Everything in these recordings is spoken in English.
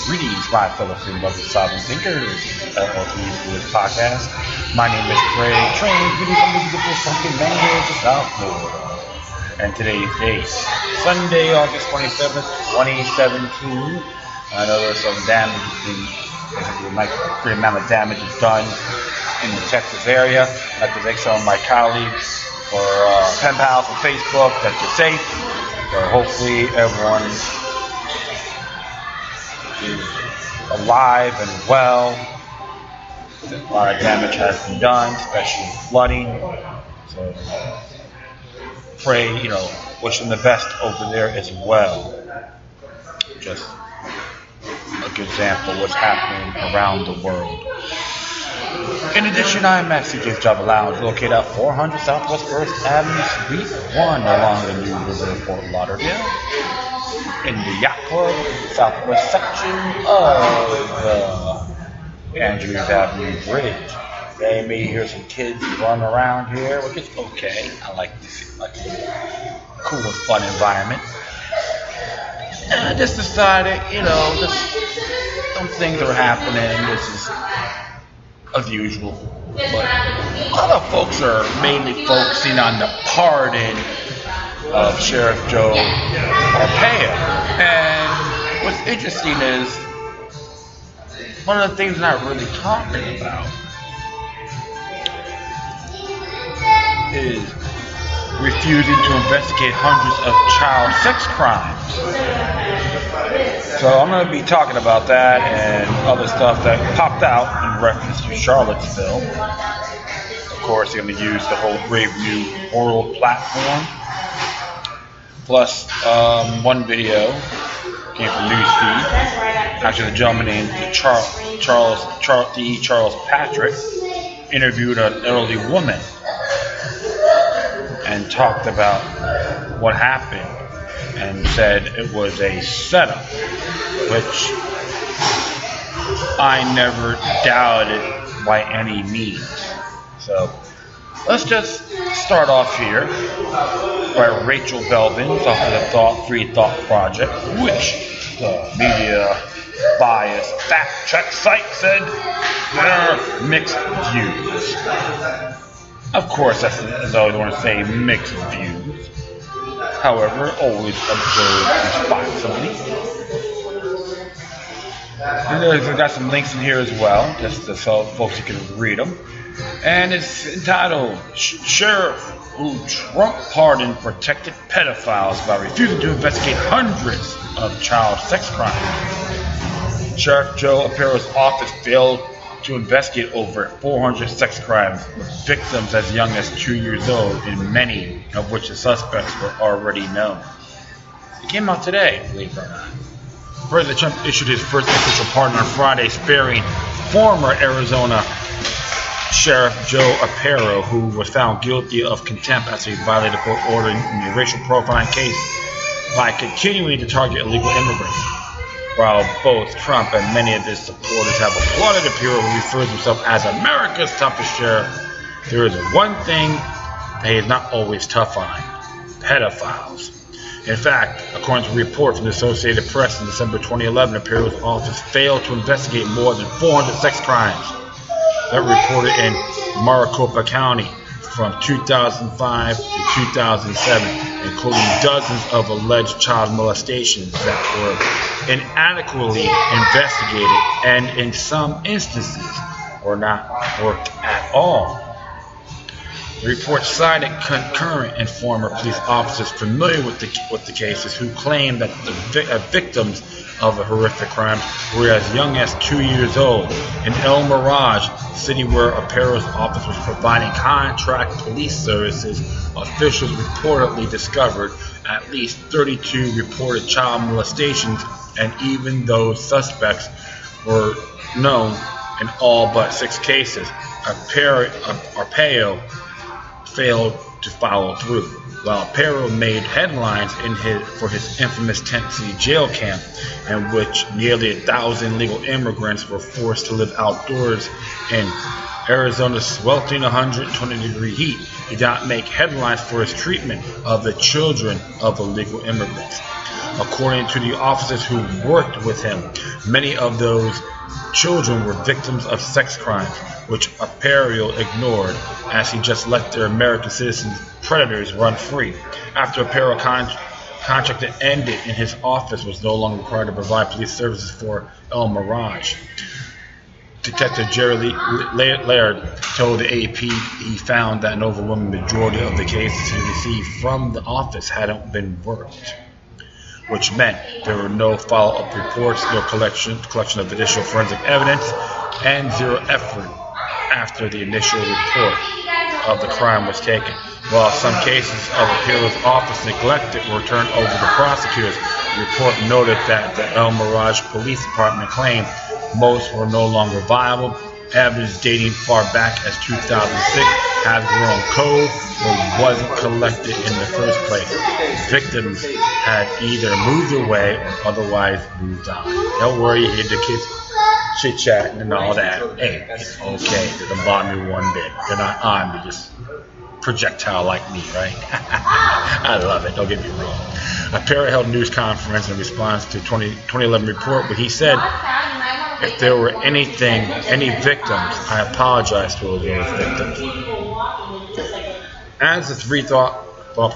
Greetings, my fellow freedom lovers, sovereign thinkers, LLPs for this podcast. My name is Craig, trained greetings from the beautiful fucking Manhattan, South Florida. And today's date, Sunday, August 27th, 2017. I know there's some damage, a great amount of damage is done in the Texas area. I'd like to thank some of my colleagues or pen pals on Facebook that you're safe. So hopefully everyone is alive and well. A lot of damage has been done, especially flooding. So pray, wish them the best over there as well. Just a good example of what's happening around the world. In addition, I'm at CJ's Java Lounge, located at 400 Southwest 1st Avenue, Suite 1, along the New River, Fort Lauderdale, in the Yacht Club, southwest section of the Andrews Avenue Bridge. They may hear some kids run around here, which is okay. I like this cool and fun environment. And I just decided, some things are happening. This is as usual, but other folks are mainly focusing on the pardon of Sheriff Joe Arpaio. And what's interesting is one of the things they're not really talking about is refusing to investigate hundreds of child sex crimes. So I'm going to be talking about that and other stuff that popped out in reference to Charlottesville. Of course, they're going to use the whole Brave New World platform. Plus, one video came from Newsfeed. Actually, the gentleman named Charles Patrick interviewed an elderly woman and talked about what happened and said it was a setup, which I never doubted by any means. So let's just start off here by Rachel Belvin's off of the Free Thought Project, which the media bias fact check site said they're mixed views. Of course, as I always want to say, mixed views. However, always observe responsibly. And we've got some links in here as well, just so folks you can read them. And it's entitled, Sheriff Who Trump Pardoned Protected Pedophiles by Refusing to Investigate Hundreds of Child Sex Crimes. Sheriff Joe Arpaio's office failed to investigate over 400 sex crimes with victims as young as 2 years old, and many of which the suspects were already known. It came out today, believe it or not. Further, Trump issued his first official pardon on Friday, sparing former Arizona Sheriff Joe Arpaio, who was found guilty of contempt after he violated court order in a racial profiling case by continuing to target illegal immigrants. While both Trump and many of his supporters have applauded Arpaio, who refers himself as America's toughest sheriff, there is one thing that he is not always tough on: pedophiles. In fact, according to a report from the Associated Press in December 2011, Arpaio's office failed to investigate more than 400 sex crimes that were reported in Maricopa County from 2005 to 2007, including dozens of alleged child molestations that were inadequately investigated and in some instances were not worked at all. The report cited current and former police officers familiar with the cases who claimed that the victims of the horrific crimes were as young as 2 years old. In El Mirage, city where Arpaio's office was providing contract police services, officials reportedly discovered at least 32 reported child molestations, and even those suspects were known in all but 6 cases. Arpaio failed to follow through. While Arpaio made headlines for his infamous tent city jail camp, in which nearly 1,000 illegal immigrants were forced to live outdoors in Arizona's sweltering 120-degree heat, he did not make headlines for his treatment of the children of illegal immigrants. According to the officers who worked with him, many of those children were victims of sex crimes, which Aparial ignored, as he just let their American citizen predators run free. After Aparial contract that ended in his office was no longer required to provide police services for El Mirage. Detective Jerry Laird told the AP he found that an overwhelming majority of the cases he received from the office hadn't been worked, which meant there were no follow-up reports, no collection of additional forensic evidence, and zero effort after the initial report of the crime was taken. While some cases of Aparial's office neglected were turned over to prosecutors, the report noted that the El Mirage Police Department claimed most were no longer viable. Evidence dating far back as 2006 has grown cold or wasn't collected in the first place. Victims had either moved away or otherwise moved on. Don't worry, you hear the kids chit-chatting and all that. Hey, it's okay. It doesn't bother me one bit. They're not on me, just projectile like me, right? I love it. Don't get me wrong. Aparial held a news conference in response to 2011 report, but he said, if there were any victims, I apologize to those victims. As the Three Thought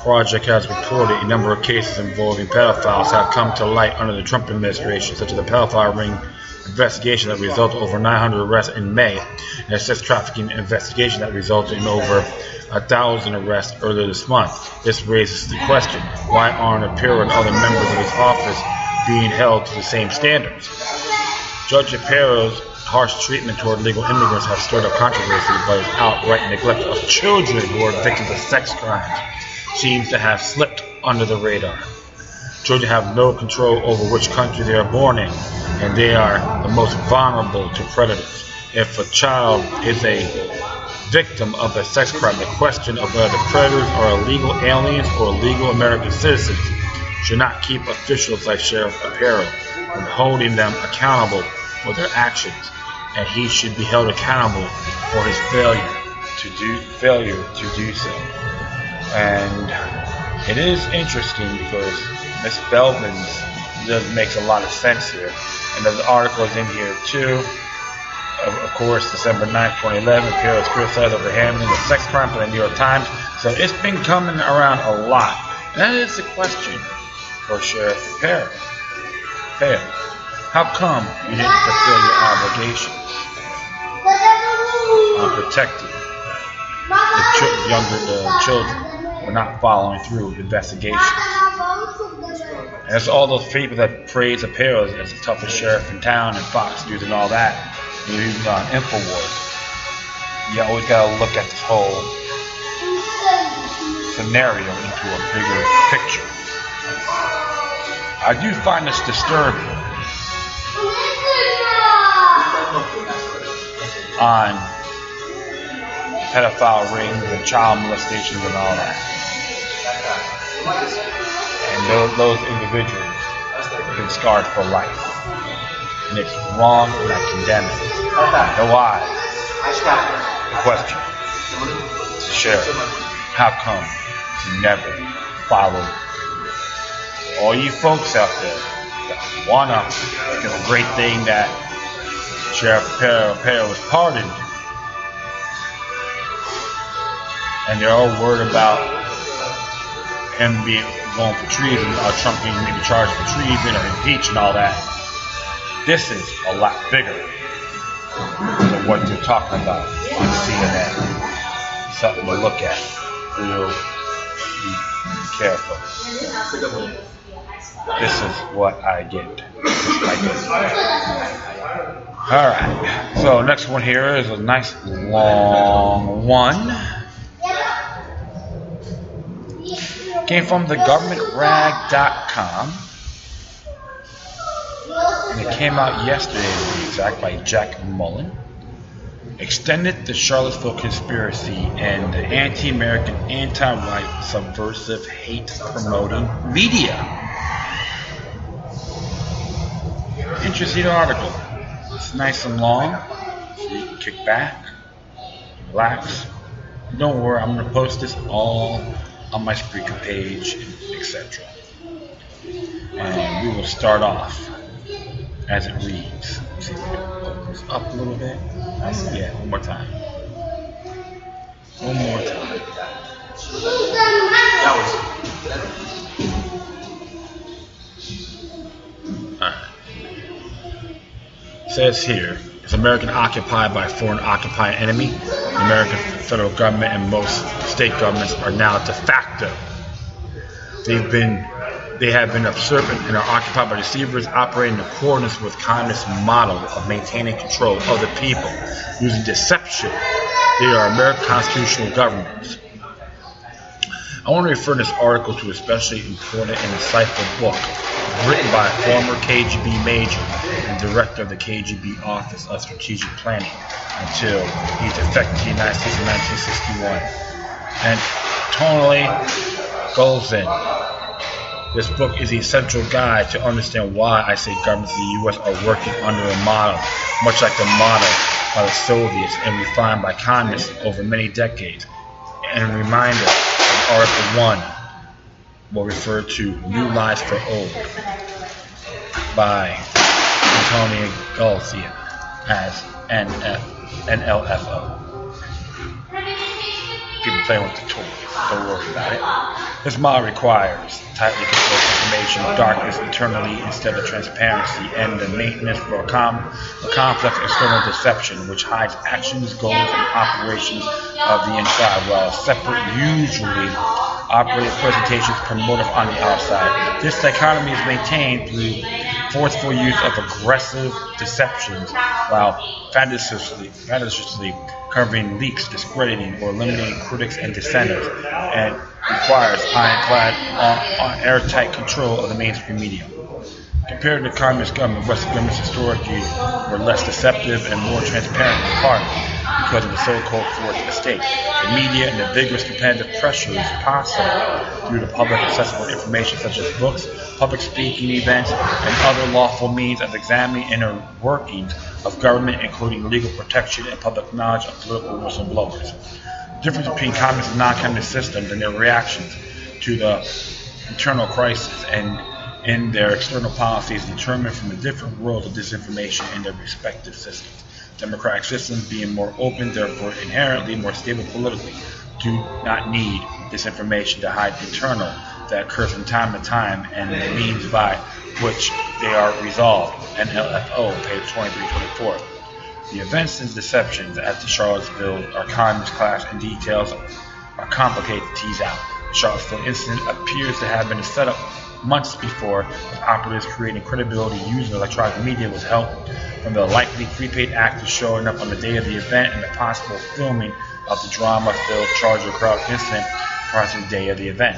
Project has reported, a number of cases involving pedophiles have come to light under the Trump administration, such as the pedophile ring investigation that resulted in over 900 arrests in May, and a sex trafficking investigation that resulted in over 1,000 arrests earlier this month. This raises the question, why aren't Aparial and other members of his office being held to the same standards? Judge Aparial's harsh treatment toward legal immigrants has stirred up controversy, but his outright neglect of children who are victims of sex crimes seems to have slipped under the radar. Children have no control over which country they are born in, and they are the most vulnerable to predators. If a child is a victim of a sex crime, the question of whether the predators are illegal aliens or illegal American citizens should not keep officials like Sheriff Aparial from holding them accountable for their actions, and he should be held accountable for his failure to do so. And it is interesting because Miss Belvin's makes a lot of sense here, and there's articles in here too. Of course, December 9th, 2011, Aparial was criticized over handling the sex crime by the New York Times, so it's been coming around a lot. And that is the question for Sheriff Aparial. How come you didn't fulfill your obligation on protecting the children? We're not following through with investigations. And it's all those people that praise Aparial as the toughest sheriff in town and Fox News and all that. And even on InfoWars. You always got to look at this whole scenario into a bigger picture. I do find this disturbing on pedophile rings and child molestations and all that. And those individuals have been scarred for life. And it's wrong, and I condemn it. Know why? The question to Sheriff, how come you never followed all you folks out there that wanna, it's a great thing that Sheriff Aparial was pardoned, and they're all worried about him going for treason, or Trump being maybe charged for treason or impeached and all that. This is a lot bigger than what they're talking about on CNN. Something to look at. Real be careful. This is what I get. Alright, so next one here is a nice long one. Came from thegovernmentrag.com. And it came out yesterday, to be exact, by Jack Mullen. Extended the Charlottesville conspiracy and the anti-American, anti-white, subversive, hate-promoting media. Interesting article. It's nice and long, so you can kick back, relax. Don't worry, I'm going to post this all on my Spreaker page, etc. And will start off as it reads. Let's see if it opens up a little bit. Yeah, one more time. One more time. That was alright. It says here, is America occupied by a foreign occupying enemy? The American federal government and most state governments are now de facto. They have been usurped and are occupied by deceivers operating in accordance with communist model of maintaining control of the people using deception. They are American constitutional governments. I want to refer this article to especially important and insightful book written by a former KGB major and director of the KGB Office of Strategic Planning until he defected to the United States in 1961. And tonally goes in. This book is the essential guide to understand why I say governments in the U.S. are working under a model, much like the model by the Soviets and refined by communists over many decades. And a reminder of Article 1 will refer to New Lies for Old by Antonio Garcia as NLFO. People playing with the toys, don't worry about it. This model requires tightly controlled information, darkness internally instead of transparency, and the maintenance for a complex external deception which hides actions, goals, and operations of the inside, while separate, usually operated presentations promoted on the outside. This dichotomy is maintained through forceful use of aggressive deceptions while fastidiously covering leaks, discrediting, or eliminating critics and dissenters, and requires ironclad, airtight control of the mainstream media. Compared to the communist government, Western governments historically were less deceptive and more transparent, in part because of the so-called fourth estate. The media and the vigorous competitive pressures possible through the public accessible information such as books, public speaking events, and other lawful means of examining inner workings of government, including legal protection and public knowledge of political whistleblowers. The difference between communist and non-communist systems and their reactions to the internal crisis and in their external policies determined from the different roles of disinformation in their respective systems. Democratic systems, being more open, therefore inherently more stable politically, do not need disinformation to hide internal that occurs from time to time and the means by which they are resolved. NLFO, page 23-24. The events and deceptions at the Charlottesville are communist clash and details are complicated to tease out. The Charlottesville incident appears to have been set up months before, with operatives creating credibility using electronic media with help from the likely prepaid actors showing up on the day of the event and the possible filming of the drama-filled Charger crowd incident prior to the day of the event.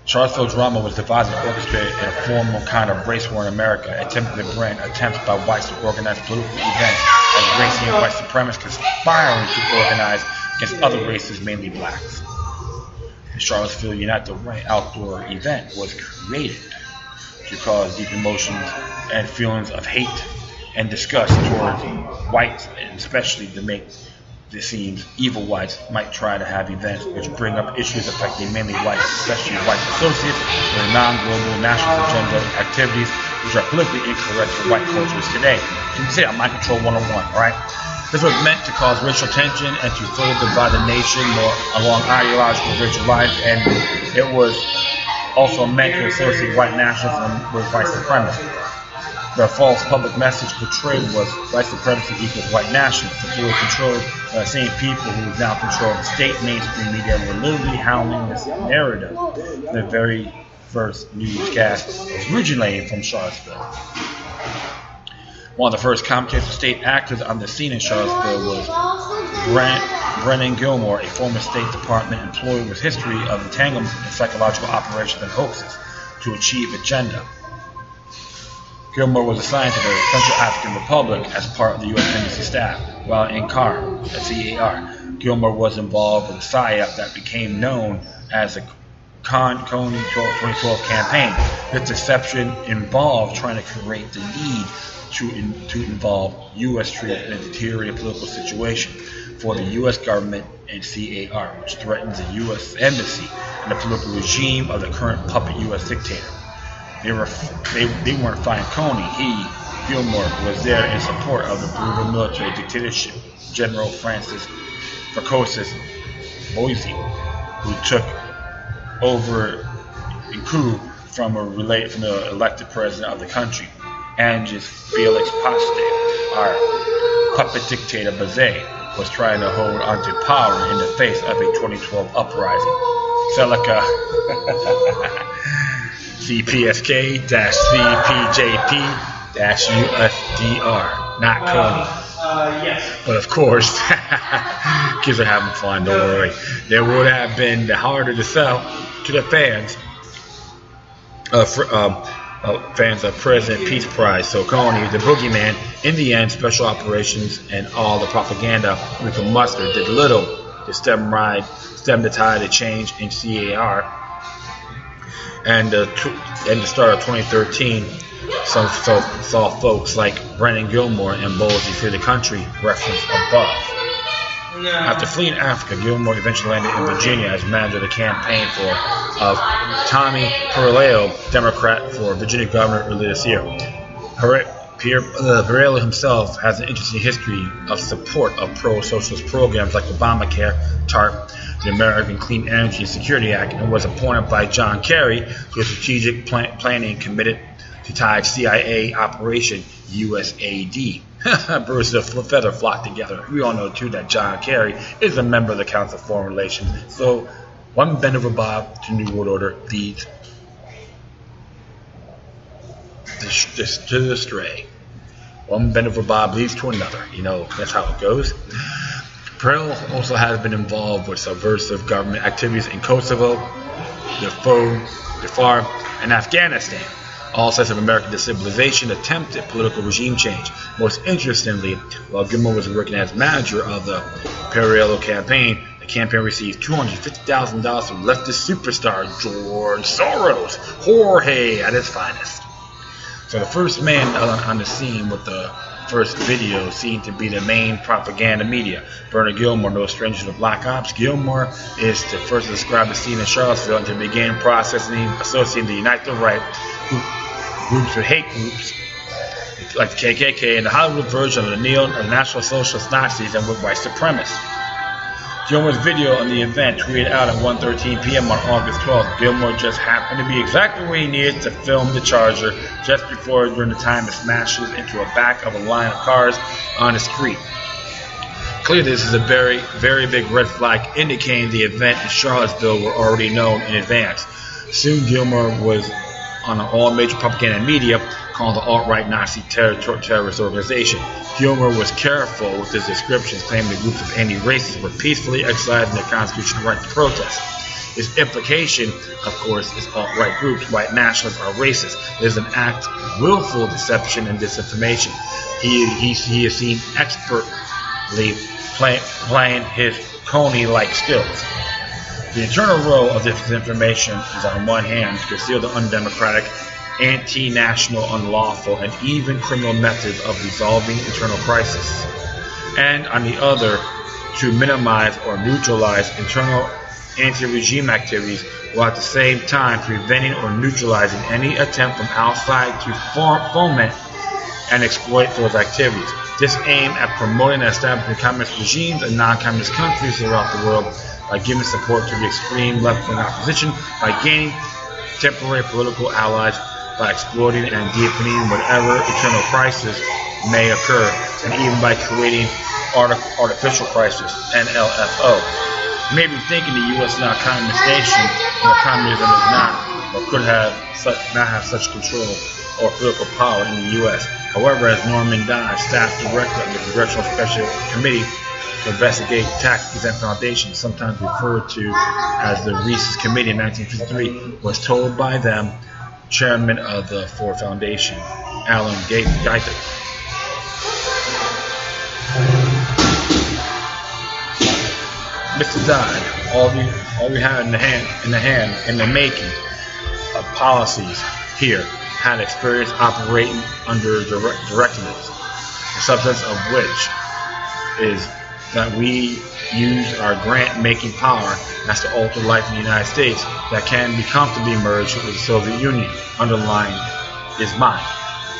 Charlottesville drama was devised and orchestrated in a formal kind of race war in America, attempting to brand attempts by whites to organize political events as racial and white supremacists conspiring to organize against other races, mainly blacks. The Charlottesville Unite the Right outdoor event was created to cause deep emotions and feelings of hate and disgust towards whites, and especially to make it seems evil whites might try to have events which bring up issues affecting mainly whites, especially white associates with non-global national agenda activities which are politically incorrect for white cultures today. You can say on Mind Control 101, right? This was meant to cause racial tension and to further divide the nation more along ideological racial lines, and it was also meant to associate white nationalism with white supremacy. The false public message portrayed was white supremacy equals white nationalism. The fully controlled by the same people who now control the state mainstream media were literally howling this narrative. The very first newscast originating from Charlottesville. One of the first commentators of state actors on the scene in Charlottesville was Brennan Gilmore, a former State Department employee with history of entanglements in psychological operations and hoaxes to achieve agenda. Gilmore was assigned to the Central African Republic as part of the U.S. Embassy staff, while in CAR, Gilmore was involved with a PSYOP that became known as the Coney 2012 campaign. This deception involved trying to create the need to involve U.S. troops in a deteriorated political situation. for the U.S. government and CAR, which threatens the U.S. embassy and the political regime of the current puppet U.S. dictator. They weren't finding Coney. He, Gilmore, was there in support of the brutal military dictatorship General Francis Fracosis Boise, who took over in coup from the elected president of the country, Angus Felix Paste. Our puppet dictator Bazet was trying to hold onto power in the face of a 2012 uprising. Celica CPSK-CPJP-USDR, not Coney. Yes. But of course, kids are having fun, don't worry. There would have been harder to sell to the fans of President Peace Prize. So Coney, the boogeyman, in the end, special operations and all the propaganda we could muster did little to stem the tide of change in CAR. And the start of 2013, some saw folks like Brandon Gilmore and Boise flee the country, referenced above. No. After fleeing Africa, Gilmore eventually landed in Virginia as manager of the campaign of Tommy Perello, Democrat for Virginia governor earlier this year. Perello himself has an interesting history of support of pro-socialist programs like Obamacare, TARP, the American Clean Energy and Security Act, and was appointed by John Kerry to a strategic planning committee to tie CIA Operation USAID. Birds of a feather flock together. We all know too that John Kerry is a member of the Council of Foreign Relations. So one bend over Bob to New World Order leads to the stray. One bend over Bob leads to another. You know, that's how it goes. Perel also has been involved with subversive government activities in Kosovo, Darfur, and Afghanistan. All sides of American destabilization attempted political regime change. Most interestingly, while Gilmore was working as manager of the Perello campaign, the campaign received $250,000 from leftist superstar George Soros, Jorge at his finest. So the first man on the scene with the first video seemed to be the main propaganda media. Bernard Gilmore, no stranger to black ops. Gilmore is to first describe the scene in Charlottesville and to begin processing, associating the Unite the Right groups with hate groups like the KKK and the Hollywood version of the National Socialist Nazis and with white supremacists. Gilmore's video on the event tweeted out at 1:13 p.m. on August 12th. Gilmore just happened to be exactly where he needed to film the Charger just before during the time it smashes into a back of a line of cars on the street. Clearly, this is a very, very big red flag indicating the event in Charlottesville were already known in advance. Soon, Gilmore was on all major propaganda media called the alt-right Nazi terrorist organization. Gilmore was careful with his descriptions, claiming the groups of anti-racists were peacefully exercising their constitutional right to protest. His implication, of course, is alt-right groups, white nationalists, are racist. It is an act of willful deception and disinformation. He is seen expertly playing his Coney-like skills. The internal role of this information is on one hand to conceal the undemocratic, anti-national, unlawful, and even criminal methods of resolving internal crisis, and on the other to minimize or neutralize internal anti-regime activities while at the same time preventing or neutralizing any attempt from outside to foment and exploit those activities. This aim at promoting and establishing communist regimes in non-communist countries throughout the world by giving support to the extreme left-wing opposition, by gaining temporary political allies, by exploiting and deepening whatever internal crisis may occur, and even by creating artificial crisis, NLFO. You may be thinking the U.S. is not a communist nation, or communism is not, or could not have such control or political power in the U.S. However, as Norman Dodge, staff director of the Congressional Special Committee to investigate tax-exempt foundations, sometimes referred to as the Reese's Committee in 1953, was told by them, chairman of the Ford Foundation, Alan Geiger. Mr. Dodd, all we had in the making of policies here had experience operating under directives, the substance of which is that we use our grant-making power as to alter life in the United States that can be comfortably merged with the Soviet Union. Underlying is mine.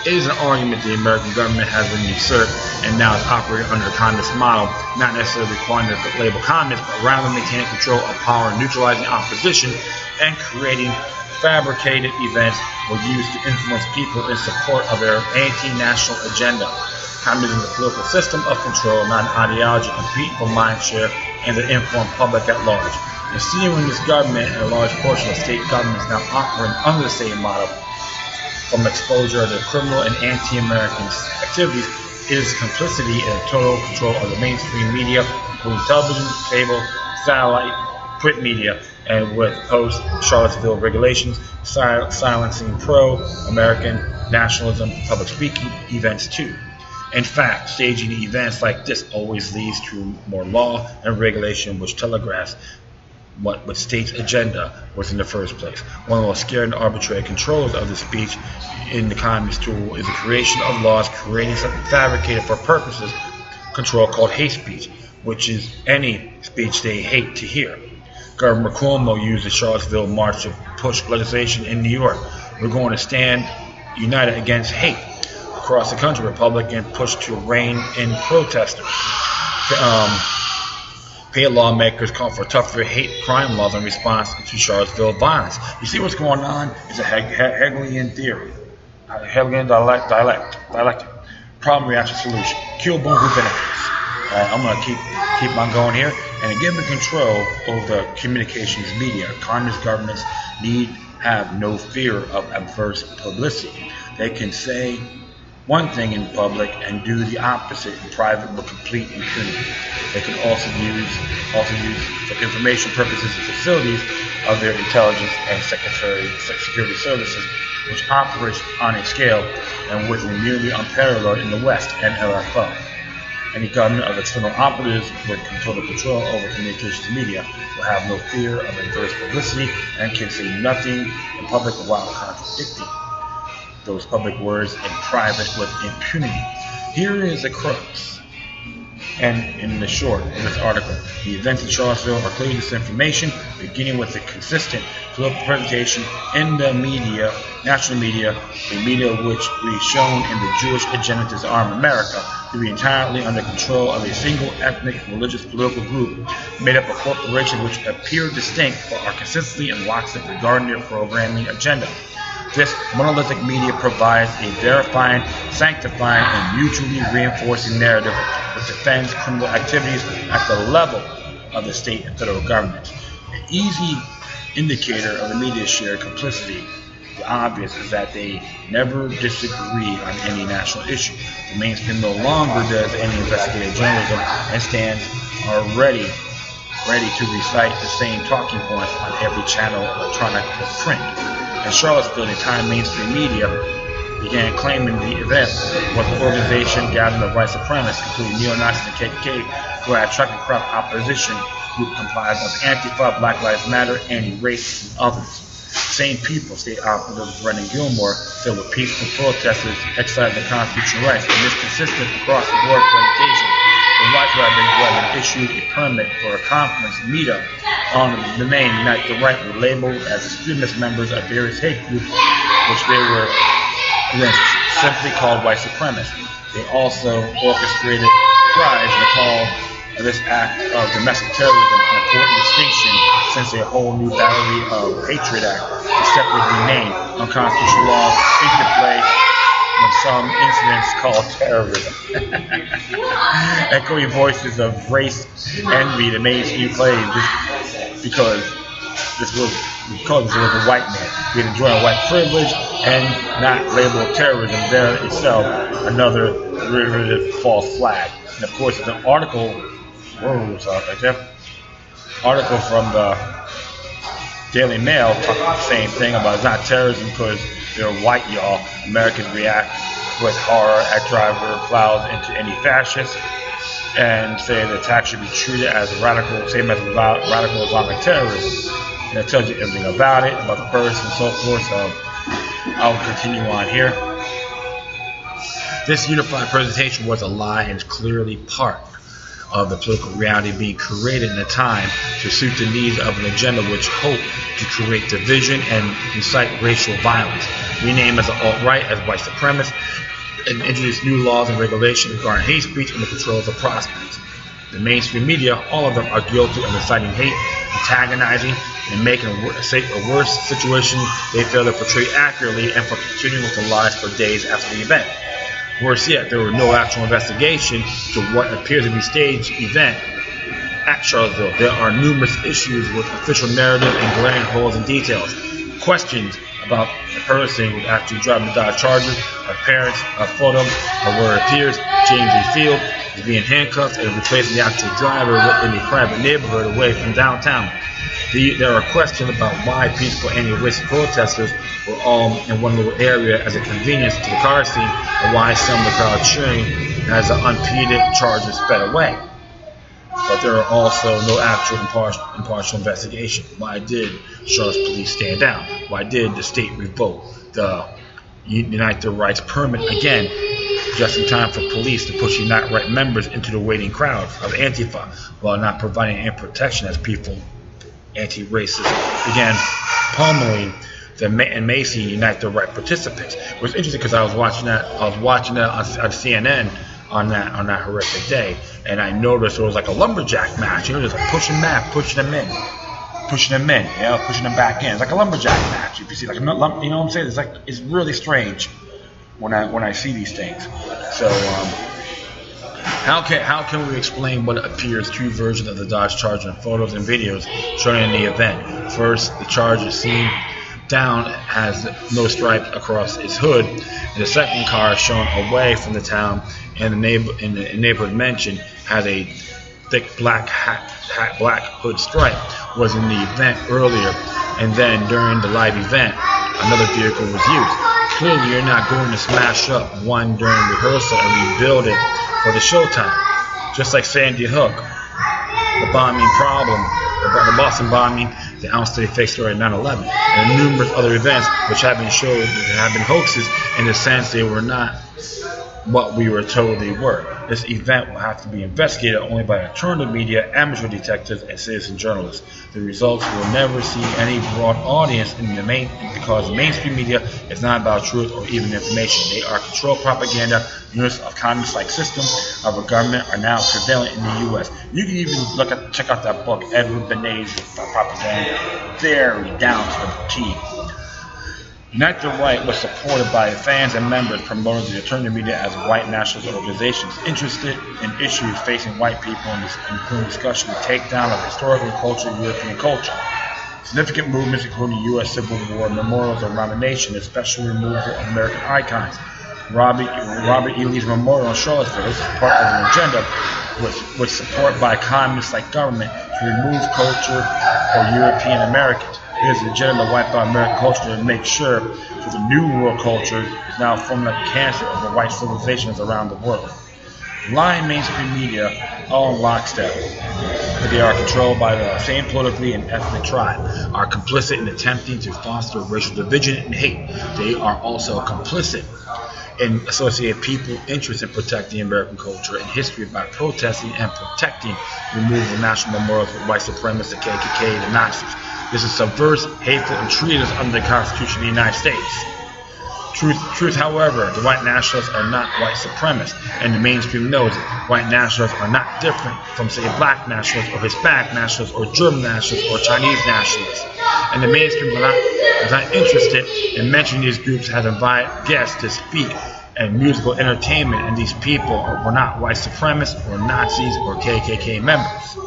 It is an argument the American government has been usurped and now is operating under a communist model, not necessarily requiring the label communist, but rather maintaining control of power, neutralizing opposition, and creating fabricated events were used to influence people in support of their anti-national agenda. Communism is a political system of control, not an ideology competing for mind share and the informed public at large. And steering this government and a large portion of state governments now operating under the same model from exposure of their criminal and anti-American activities is complicity and total control of the mainstream media, including television, cable, satellite, print media, and with post-Charlottesville regulations, silencing pro-American nationalism, public speaking events too. In fact, staging events like this always leads to more law and regulation which telegraphs what the state's agenda was in the first place. One of the most scary and arbitrary controls of the speech in the communist tool is the creation of laws creating something fabricated for purposes control called hate speech, which is any speech they hate to hear. Governor Cuomo used the Charlottesville March to push legislation in New York. We're going to stand united against hate. Across the country, Republicans pushed to rein in protesters. Paid lawmakers call for tougher hate crime laws in response to Charlottesville violence. You see what's going on? It's a Hegelian theory, Hegelian dialectic. Problem, reaction, solution. Kill, boom, who benefits? I'm going to keep on going here. And given control over the communications media, communist governments need have no fear of adverse publicity. They can say one thing in public and do the opposite in private with complete impunity. They can also use for information purposes the facilities of their intelligence and security services, which operates on a scale and with immunity unparalleled in the West and LFO. Any government of external operatives with total control over communications media will have no fear of adverse publicity and can say nothing in public while contradicting those public words in private with impunity. Here is a crux. And in the short of this article, the events in Charlottesville are clearly disinformation, beginning with the consistent political presentation in the media, national media, the media which we shown in the Jewish agenda to disarm America, to be entirely under control of a single ethnic, religious, political group made up of corporations which appear distinct but are consistently in lockstep regarding their programming agenda. This monolithic media provides a verifying, sanctifying, and mutually reinforcing narrative which defends criminal activities at the level of the state and federal government. An easy indicator of the media's shared complicity, the obvious, is that they never disagree on any national issue. The mainstream no longer does any investigative journalism and stands ready to recite the same talking points on every channel, electronic or print. In Charlottesville, the entire mainstream media began claiming the event was an organization gathering of white supremacists, including neo-Nazis and KKK, who had attracted crowd opposition group comprised of Antifa, Black Lives Matter, anti-racists, and others. Same people, state operative Brendan Gilmore said with peaceful protesters exercising their constitutional rights, and this consistent across-the-board presentation. The rights have been issued a permit for a conference meetup on the domain Unite the Right were labeled as extremist members of various hate groups, which they were then simply called white supremacists. They also orchestrated cries in the call of this act of domestic terrorism, an important distinction since a whole new battery of Patriot Act to separately name unconstitutional laws into play when some incidents called terrorism. Echoing voices of race envy the mainstream claimed because this was a white man. He had enjoyed white privilege and not labeled terrorism there itself another derivative false flag. And of course, there's an article, right there, article from the Daily Mail talking about the same thing about it's not terrorism because they're white, y'all. Americans react with horror at driver plows into any fascist and say the attack should be treated as a radical, same as radical Islamic terrorism. And it tells you everything about it, about the person and so forth. So I'll continue on here. This unified presentation was a lie and is clearly part of the political reality being created in a time to suit the needs of an agenda which hope to create division and incite racial violence. Rename as the alt-right as white supremacists, and introduce new laws and regulations regarding hate speech and the control of the prospects. The mainstream media, all of them, are guilty of inciting hate, antagonizing, and making a worse situation they fail to portray accurately, and for continuing with the lies for days after the event. Worse yet, there was no actual investigation to what appears to be a staged event at Charlottesville. There are numerous issues with official narrative and glaring holes in details. Questions about the person who actually driving the Dodge Charger, our parents, a photo of where it appears James E. Field is being handcuffed and replacing the actual driver in a private neighborhood away from downtown. There are questions about why peaceful anti-racist protesters were all in one little area as a convenience to the car scene, and why some of the crowd cheering as the unimpeded charges sped away. But there are also no actual impartial investigation. Why did Charlottesville police stand down? Why did the state revoke the Unite the Right's permit again, just in time for police to push Unite Right members into the waiting crowd of Antifa, while not providing any protection as people anti-racists began pummeling the Macy Unite the Right participants? It was interesting because I was watching that on CNN on that horrific day, and I noticed it was like a lumberjack match. You know, just like pushing them in, you know, pushing them back in. It's like a lumberjack match. If you see, like, you know what I'm saying? It's really strange when I see these things. So how can we explain what appears true version of the Dodge Charger in photos and videos shown in the event? First, the Charger seen down has no stripe across its hood, and the second car shown away from the town and the neighborhood mentioned has a thick black black hood stripe was in the event earlier, and then during the live event another vehicle was used. Clearly you're not going to smash up one during rehearsal and rebuild it for the showtime. Just like Sandy Hook, the bombing problem, the Boston bombing, the ounce they faced during 9/11, and numerous other events which have been hoaxes in the sense they were not what we were told they were. This event will have to be investigated only by alternative media, amateur detectives, and citizen journalists. The results will never see any broad audience because the mainstream media is not about truth or even information. They are controlled propaganda. Units of communist-like system of a government are now prevalent in the U.S. You can even check out that book, Edward Benet's Propaganda, very down to the T. Unite the Right was supported by fans and members promoting the alternative media as white nationalist organizations interested in issues facing white people, including discussion of takedown of historical and cultural European culture. Significant movements including the U.S. Civil War memorials around the nation, especially removal of American icons. Robert E. Lee's memorial in Charlottesville is part of an agenda with support by a communist-like government to remove culture for European Americans. It is an agenda to wipe out American culture and make sure that the New World culture is now forming like cancer over white civilizations around the world. Lying mainstream media, all in lockstep, but they are controlled by the same politically and ethnic tribe, are complicit in attempting to foster racial division and hate. They are also complicit in associating people's interest in protecting American culture and history by protesting and protecting removal of national memorials with white supremacists, the KKK, and the Nazis. This is subversive, hateful, and treated under the Constitution of the United States. Truth, however, the white nationalists are not white supremacists, and the mainstream knows it. White nationalists are not different from, say, black nationalists or Hispanic nationalists or German nationalists or Chinese nationalists. And the mainstream is not interested in mentioning these groups as invited guests to speak and musical entertainment, and these people were not white supremacists or Nazis or KKK members.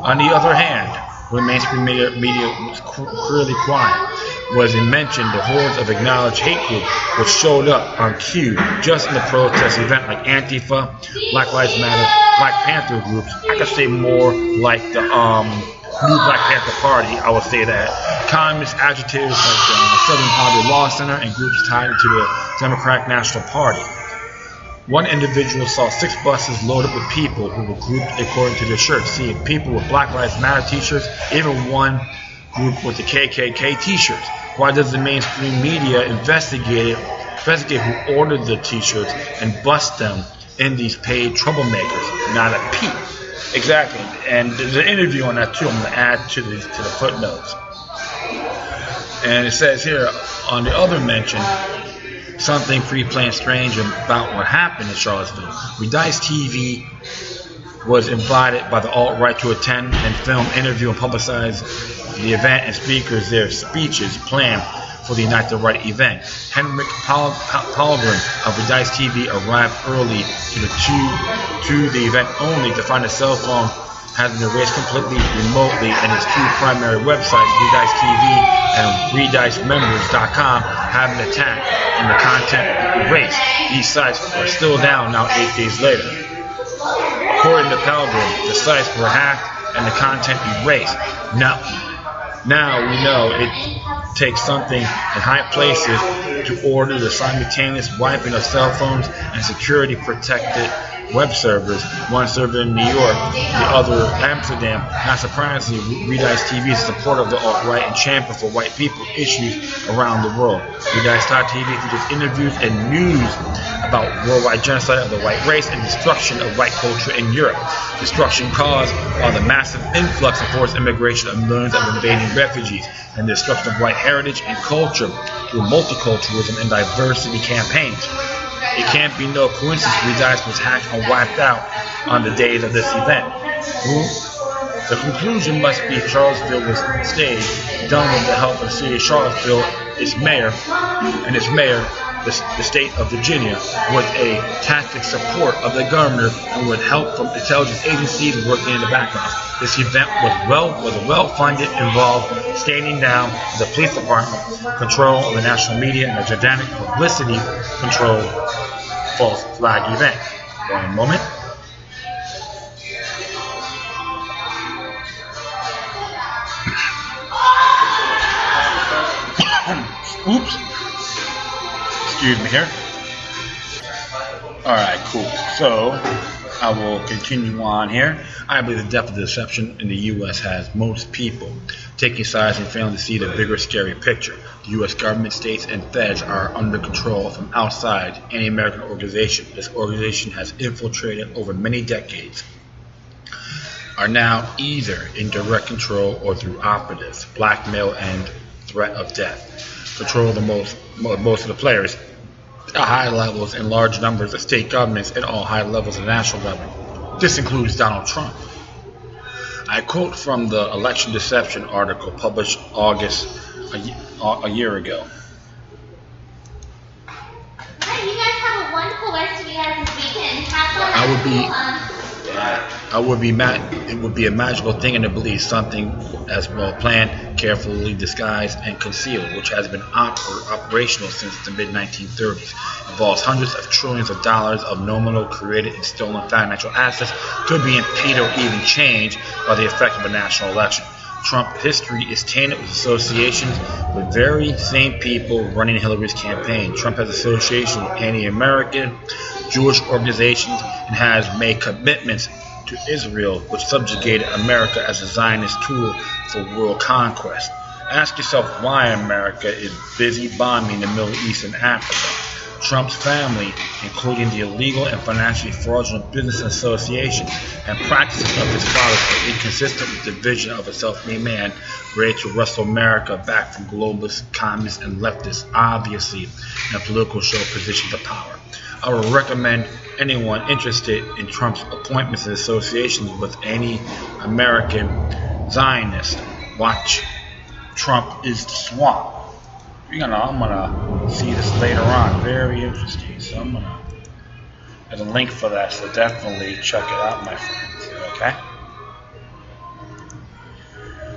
On the other hand, when mainstream media was clearly quiet, was mentioned the hordes of acknowledged hate groups which showed up on cue just in the protest event, like Antifa, Black Lives Matter, Black Panther groups. I could say more like the New Black Panther Party, I would say that. Communist agitators like the Southern Poverty Law Center and groups tied into the Democratic National Party. One individual saw 6 buses loaded with people who were grouped according to their shirts. See, people with Black Lives Matter t-shirts, even one group with the KKK t-shirts. Why does the mainstream media investigate who ordered the t-shirts and bust them in these paid troublemakers. Not a peep. Exactly. And there's an interview on that too. I'm going to add to the footnotes. And it says here on the other mention, something free, plain strange about what happened in Charlottesville. Redice TV was invited by the alt-right to attend and film, interview, and publicize the event and speakers their speeches planned for the Unite the Right event. Henrik Palgren of Redice TV arrived early to the event only to find a cell phone has been erased completely remotely, and its two primary websites, Redice TV and RediceMembers.com, have been attacked and the content erased. These sites are still down now 8 days later. According to Palgren, the sites were hacked and the content erased. Now we know it takes something in high places to order the simultaneous wiping of cell phones and security protected web servers, one server in New York, the other Amsterdam. Not surprisingly, Redice TV is a supporter of the alt-right and champion for white people issues around the world. Redice.tv features interviews and news about worldwide genocide of the white race and destruction of white culture in Europe. Destruction caused by the massive influx and forced immigration of millions of invading refugees and the destruction of white heritage and culture through multiculturalism and diversity campaigns. It can't be no coincidence Redice was hacked and wiped out on the days of this event. The conclusion must be Charlottesville was staged, done with the help of the city of Charlottesville, its mayor, the state of Virginia, with a tacit support of the governor and with help from intelligence agencies working in the background. This event was well-funded, involved standing down the police department, control of the national media, and a gigantic publicity control false flag event. One moment. Oops. Excuse me here. Alright, cool. So, I will continue on here. I believe the depth of deception in the U.S. has most people taking sides and failing to see the bigger, scary picture. The U.S. government, states, and feds are under control from outside any American organization. This organization has infiltrated over many decades, are now either in direct control or through operatives, blackmail, and threat of death. Control the most of the players at high levels and large numbers of state governments at all high levels of national government. This includes Donald Trump. I quote from the Election Deception article published August a year ago. You guys have a wonderful rest of your weekend. It would be a magical thing and to believe something as well planned, carefully disguised, and concealed, which has been operational since the mid-1930s. Involves hundreds of trillions of dollars of nominal created and stolen financial assets could be impeded or even changed by the effect of a national election. Trump history is tainted with associations with very same people running Hillary's campaign. Trump has associations with anti-American, Jewish organizations, and has made commitments to Israel, which subjugated America as a Zionist tool for world conquest. Ask yourself why America is busy bombing the Middle East and Africa. Trump's family, including the illegal and financially fraudulent business associations and practices of his fathers, are inconsistent with the vision of a self-made man ready to wrestle America back from globalists, communists, and leftists, obviously in a political show positions of power. I would recommend anyone interested in Trump's appointments and associations with any American Zionist watch Trump is the Swamp. I'm gonna see this later on. Very interesting. So there's a link for that. So definitely check it out, my friends. Okay.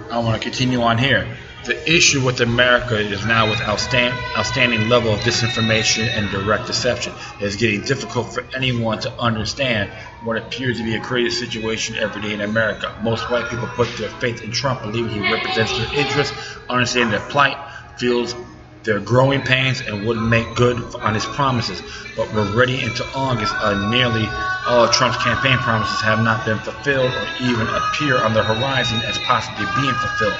I want to continue on here. The issue with America is now with outstanding level of disinformation and direct deception. It is getting difficult for anyone to understand what appears to be a crazy situation every day in America. Most white people put their faith in Trump, believing he represents their interests, understanding their plight, feels their growing pains, and would make good on his promises. But we're already into August, nearly all of Trump's campaign promises have not been fulfilled or even appear on the horizon as possibly being fulfilled.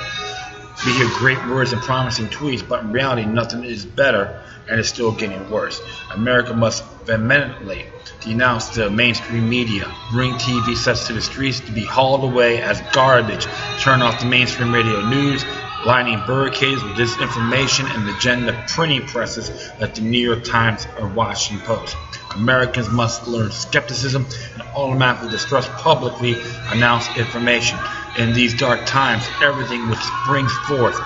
We hear great words and promising tweets, but in reality, nothing is better, and it's still getting worse. America must vehemently denounce the mainstream media, bring TV sets to the streets to be hauled away as garbage, turn off the mainstream radio news, lining barricades with disinformation and agenda printing presses like the New York Times or Washington Post. Americans must learn skepticism and automatically distrust publicly announced information. In these dark times, everything which springs forth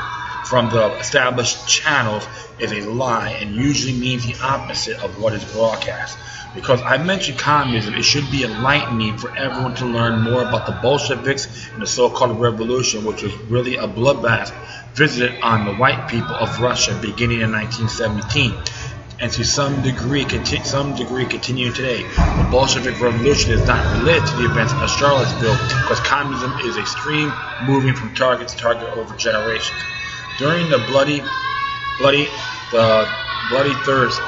from the established channels is a lie and usually means the opposite of what is broadcast. Because I mentioned communism, it should be enlightening for everyone to learn more about the Bolsheviks and the so-called revolution, which was really a bloodbath visited on the white people of Russia beginning in 1917. And to some degree continuing today. The Bolshevik Revolution is not related to the events of Charlottesville because communism is a stream moving from target to target over generations. During the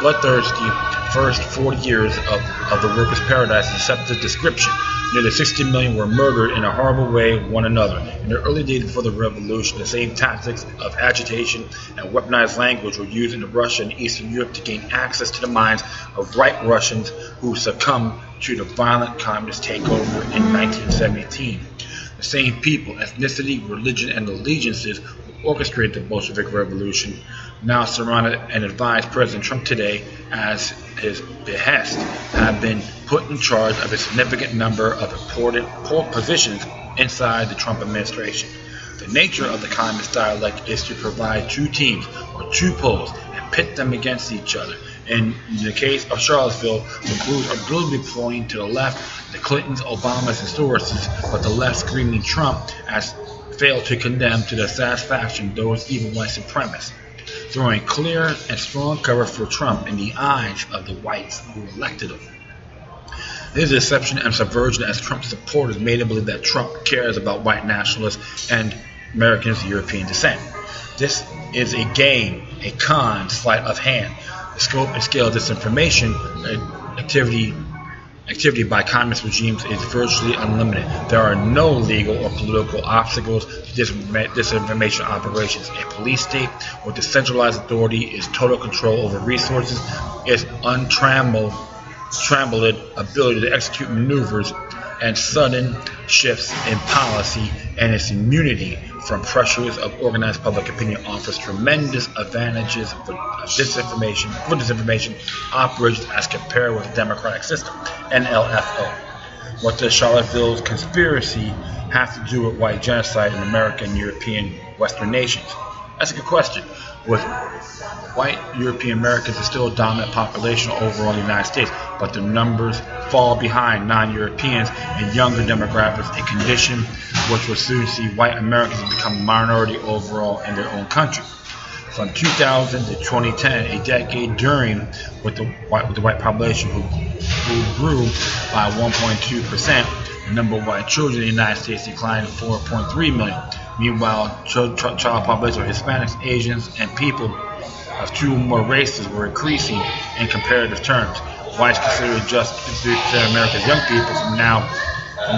bloodthirsty first 40 years of the workers' paradise, deceptive description, nearly 60 million were murdered in a horrible way one another. In the early days before the revolution, the same tactics of agitation and weaponized language were used in Russia and Eastern Europe to gain access to the minds of white Russians who succumbed to the violent communist takeover in 1917. The same people, ethnicity, religion, and allegiances who orchestrated the Bolshevik Revolution now surrounded and advised President Trump today as his behest have been put in charge of a significant number of important positions inside the Trump administration. The nature of the communist dialect is to provide two teams or two poles and pit them against each other. In the case of Charlottesville, the crews are brilliantly pointing to the left, the Clintons, Obamas, and Soros's, but the left screaming Trump has failed to condemn to the satisfaction those evil white supremacists, throwing clear and strong cover for Trump in the eyes of the whites who elected him. This is deception and subversion as Trump supporters made him believe that Trump cares about white nationalists and Americans of European descent. This is a game, a con, sleight of hand. The scope and scale of disinformation activity by communist regimes is virtually unlimited. There are no legal or political obstacles to disinformation operations. A police state with decentralized authority is total control over resources, its untrammeled ability to execute maneuvers and sudden shifts in policy, and its immunity from pressures of organized public opinion offers tremendous advantages for disinformation operations as compared with the democratic system, NLFO. What does Charlottesville's conspiracy have to do with white genocide in America and European Western nations? That's a good question. With white European Americans is still a dominant population overall in the United States, but their numbers fall behind non-Europeans and younger demographics, a condition which will soon see white Americans become a minority overall in their own country. From 2000 to 2010, a decade during with the white population who grew by 1.2%, the number of white children in the United States declined to 4.3 million. Meanwhile, child population of Hispanics, Asians, and people of two or more races were increasing in comparative terms. Whites considered just 50% of America's young people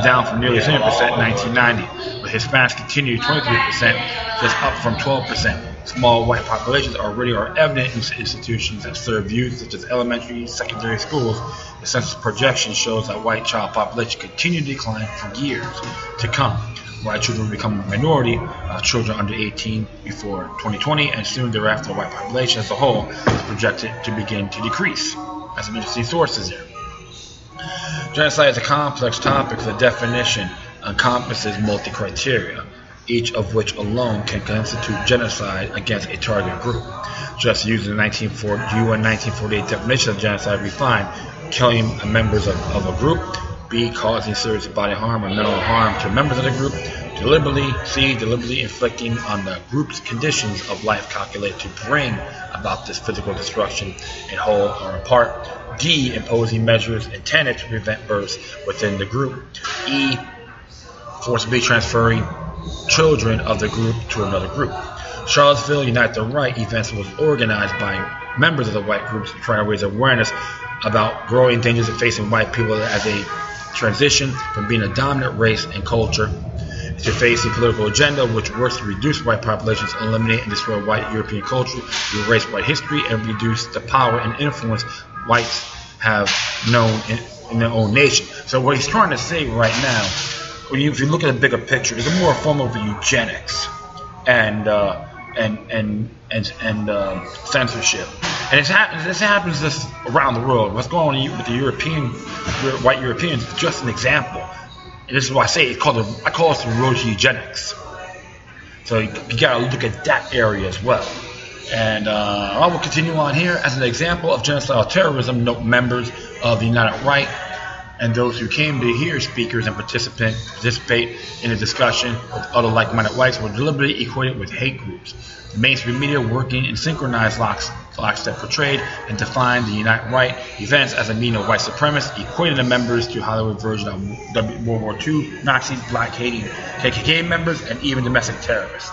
down from nearly 10% in 1990, but Hispanics continued 23%, just up from 12%. Small white populations already are evident in institutions that serve youth, such as elementary, secondary schools. The census projection shows that white child population continue to decline for years to come. White children will become a minority of children under 18 before 2020, and soon thereafter, the white population as a whole is projected to begin to decrease. That's some interesting sources here. Genocide is a complex topic. The definition encompasses multi-criteria, each of which alone can constitute genocide against a target group. Just using the UN 1948 definition of genocide, we find killing members of a group, B, causing serious bodily harm or mental harm to members of the group, deliberately inflicting on the group's conditions of life calculated to bring about this physical destruction in whole or in part, D, imposing measures intended to prevent births within the group, E, forcibly transferring children of the group to another group. Charlottesville Unite the Right events was organized by members of the white groups trying to raise awareness about growing dangers of facing white people as they transition from being a dominant race and culture to face a political agenda which works to reduce white populations, eliminate and destroy white European culture, erase white history, and reduce the power and influence whites have known in their own nation. So what he's trying to say right now, if you look at the bigger picture, is a more form of eugenics and censorship. And this happens just around the world. What's going on with the white Europeans is just an example. And this is why I say I call it the road to eugenics. So you gotta look at that area as well. And I will continue on here. As an example of genocidal terrorism, note members of the United Right and those who came to hear speakers and participate in a discussion with other like-minded whites were deliberately equated with hate groups. The mainstream media, working in synchronized lockstep, portrayed and defined the United Right events as a meaning of white supremacists, equating the members to Hollywood version of World War II Nazis, black-hating KKK members, and even domestic terrorists.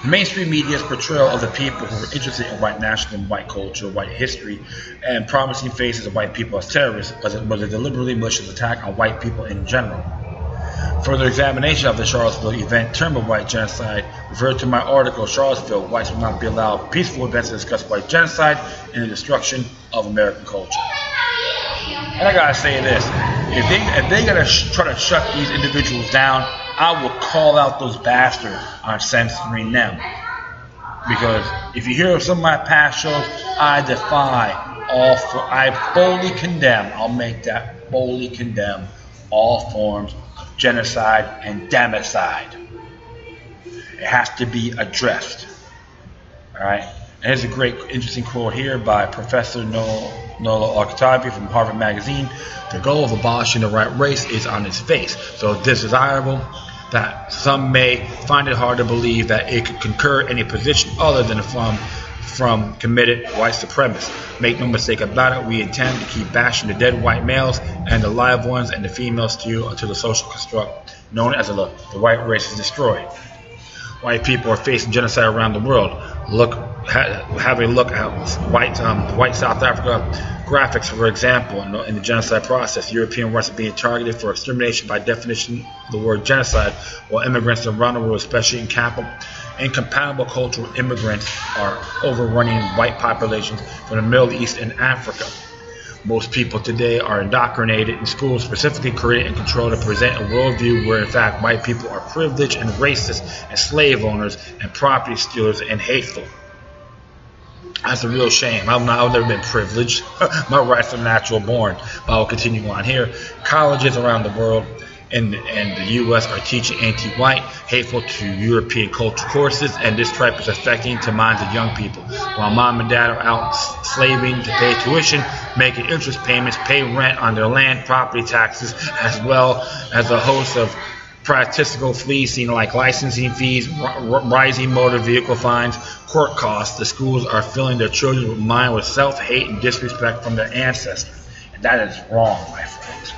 The mainstream media's portrayal of the people who were interested in white nationalism, white culture, white history, and promising faces of white people as terrorists was a deliberately malicious attack on white people in general. Further examination of the Charlottesville event termed a white genocide referred to my article, Charlottesville, Whites Will Not Be Allowed Peaceful Events to Discuss White Genocide and the Destruction of American Culture. And I gotta say this, if they gotta try to shut these individuals down, I will call out those bastards on censoring them. Because if you hear some of my past shows, I boldly condemn, I'll make that boldly condemn all forms of genocide and damocide. It has to be addressed. Alright? And here's a great, interesting quote here by Professor Nola Arctabi from Harvard Magazine. The goal of abolishing the white race is on its face, so desirable that some may find it hard to believe that it could concur any position other than from committed white supremacists. Make no mistake about it, we intend to keep bashing the dead white males and the live ones and the females too until the social construct known as the white race is destroyed. White people are facing genocide around the world. Have a look at white South Africa graphics, for example, in the genocide process. European whites are being targeted for extermination by definition of the word genocide, while immigrants around the world, especially incompatible cultural immigrants, are overrunning white populations from the Middle East and Africa. Most people today are indoctrinated in schools specifically created and controlled to present a worldview where in fact white people are privileged and racist and slave owners and property stealers and hateful. That's a real shame. I've never been privileged. My rights are natural born. But I'll continue on here. Colleges around the world and the U.S. are teaching anti-white, hateful to European culture courses, and this stripe is affecting the minds of young people. While mom and dad are out slaving to pay tuition, making interest payments, pay rent on their land, property taxes, as well as a host of practical fees like licensing fees, rising motor vehicle fines, court costs, the schools are filling their children with self-hate and disrespect from their ancestors. And that is wrong, my friends.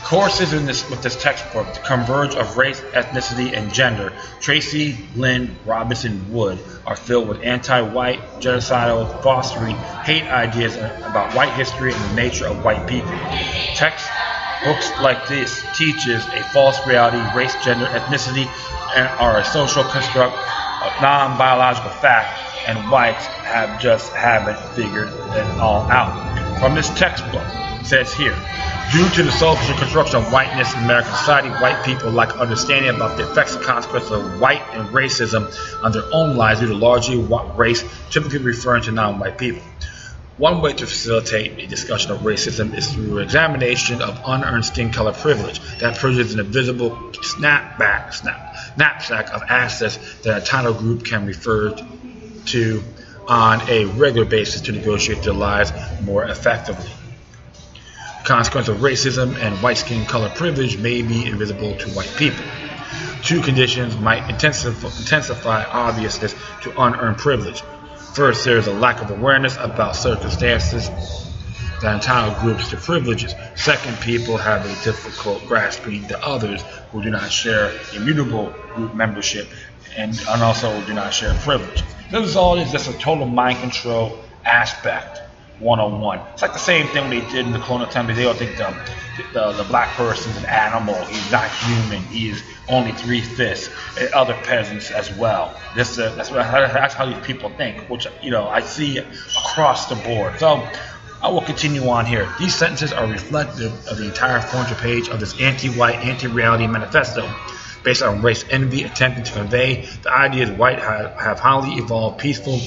Courses with this textbook, The Converge of Race, Ethnicity, and Gender, Tracy Lynn Robinson Wood, are filled with anti-white, genocidal, fostering hate ideas about white history and the nature of white people. Textbooks like this teaches a false reality, race, gender, ethnicity, and are a social construct of non-biological fact, and whites haven't figured it all out. From this textbook, it says here, due to the social construction of whiteness in American society, white people lack understanding about the effects and consequences of white and racism on their own lives due to largely race, typically referring to non-white people. One way to facilitate a discussion of racism is through examination of unearned skin color privilege. That privilege is an invisible knapsack of assets that a entitled group can refer to on a regular basis to negotiate their lives more effectively. The consequence of racism and white skin color privilege may be invisible to white people. Two conditions might intensify obviousness to unearned privilege. First, there is a lack of awareness about circumstances that entitle groups to privileges. Second, people have a difficult grasping the others who do not share immutable group membership and also do not share privilege. This is all just a total mind control aspect 101. It's like the same thing they did in the colonial time. They all think the black person's an animal. He's not human. He is only 3/5. And other peasants as well. That's how these people think, which I see across the board. So I will continue on here. These sentences are reflective of the entire 400-page of this anti-white, anti-reality manifesto, based on race envy, attempting to convey the idea that white have highly evolved, peaceful,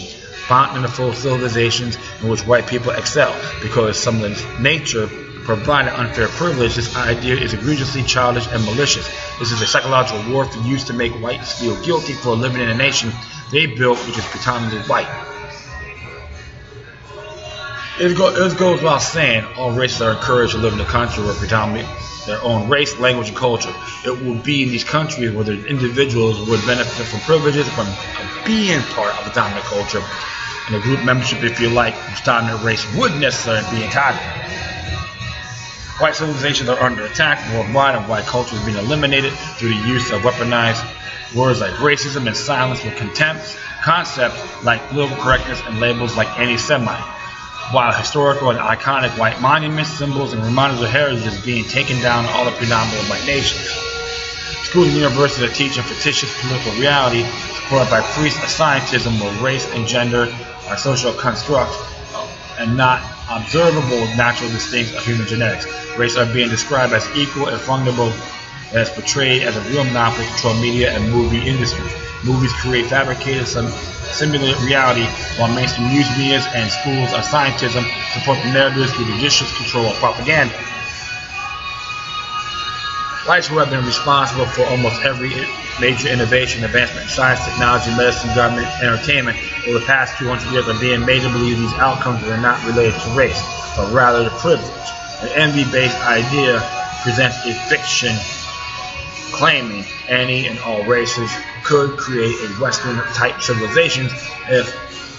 bountiful civilizations in which white people excel because some of the nature provided unfair privilege. This idea is egregiously childish and malicious. This is a psychological warfare used to make whites feel guilty for living in a nation they built, which is predominantly white. It goes without saying, all races are encouraged to live in a country where predominantly their own race, language, and culture. It will be in these countries where the individuals would benefit from privileges from being part of the dominant culture, and the group membership, if you like, which dominant race would necessarily be entitled. White civilizations are under attack worldwide, and white culture is being eliminated through the use of weaponized words like racism and silence with contempt, concepts like political correctness, and labels like anti-Semite. While historical and iconic white monuments, symbols, and reminders of heritage is being taken down in all the predominant white nations. Schools and universities are teaching fictitious political reality supported by priests of scientism where race and gender are social constructs and not observable natural distincts of human genetics. Races are being described as equal and fungible, as portrayed as a real monopoly control media and movie industries. Movies create fabricated simulated reality, while mainstream news media and schools of scientism support the narratives through judicious control of propaganda. Whites who have been responsible for almost every major innovation, advancement in science, technology, medicine, government, entertainment over the past 200 years are being made to believe these outcomes are not related to race, but rather to privilege. An envy-based idea presents a fiction claiming any and all races could create a Western-type civilization if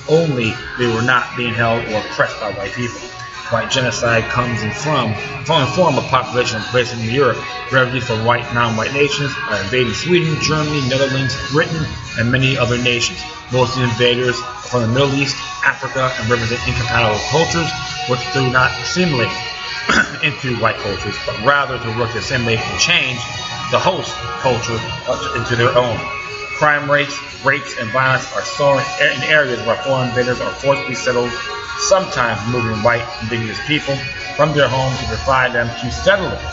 only they were not being held or oppressed by white people. White genocide comes from a form of population placed in Europe. Refugees from white, non-white nations are invading Sweden, Germany, Netherlands, Britain, and many other nations. Most of the invaders are from the Middle East, Africa, and represent incompatible cultures, which do not assimilate into white cultures, but rather to work to assimilate and change the host culture into their own. Crime rates, and violence are soaring in areas where foreign invaders are forcibly settled, sometimes moving white indigenous people from their homes to provide them to settle them.